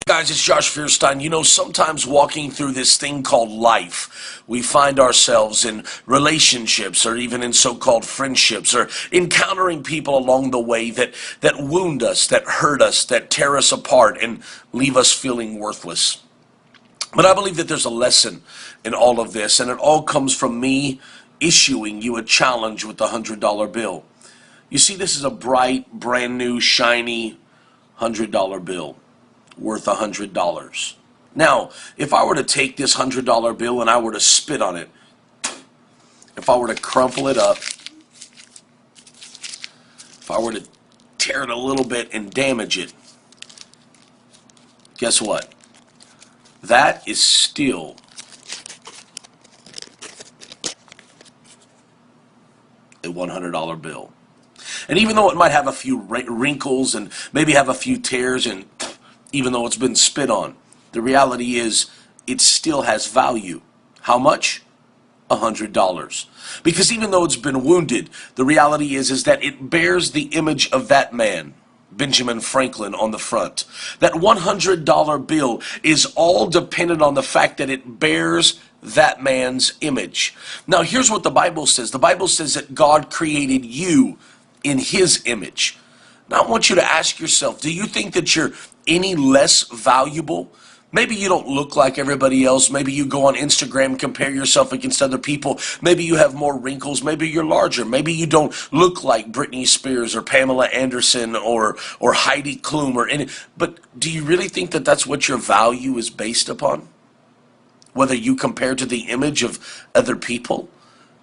Guys, it's Josh Fierstein. You know, sometimes walking through this thing called life, we find ourselves in relationships or even in so-called friendships or encountering people along the way that wound us, that hurt us, that tear us apart and leave us feeling worthless. But I believe that there's a lesson in all of this, and it all comes from me issuing you a challenge with the $100 bill. You see, this is a bright, brand new, shiny $100 bill worth $100. Now, if I were to take this $100 bill and I were to spit on it, if I were to crumple it up, if I were to tear it a little bit and damage it, guess what? That is still a $100 bill. And even though it might have a few wrinkles and maybe have a few tears, and even though it's been spit on, the reality is it still has value. How much? $100. Because even though it's been wounded, the reality is that it bears the image of that man, Benjamin Franklin, on the front. That $100 bill is all dependent on the fact that it bears that man's image. Now, here's what the Bible says. The Bible says that God created you in His image. Now, I want you to ask yourself, do you think that you're any less valuable? Maybe you don't look like everybody else. Maybe you go on Instagram, compare yourself against other people. Maybe you have more wrinkles. Maybe you're larger. Maybe you don't look like Britney Spears or Pamela Anderson or Heidi Klum or any. But do you really think that that's what your value is based upon? Whether you compare to the image of other people?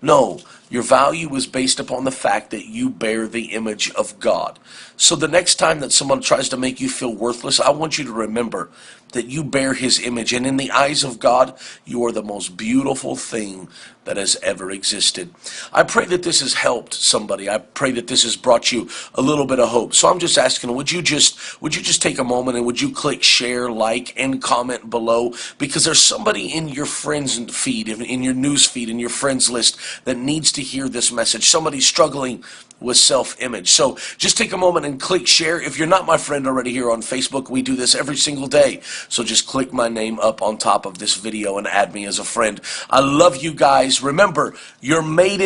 No, your value is based upon the fact that you bear the image of God. So the next time that someone tries to make you feel worthless, I want you to remember that you bear His image. And in the eyes of God, you are the most beautiful thing that has ever existed. I pray that this has helped somebody. I pray that this has brought you a little bit of hope. So I'm just asking, would you just take a moment and would you click share, like, and comment below? Because there's somebody in your friends feed, in your news feed, in your friends list that needs to hear this message. Somebody struggling with self-image. So just take a moment and click share. If you're not my friend already here on Facebook, we do this every single day. So just click my name up on top of this video and add me as a friend. I love you guys. Remember, you're made in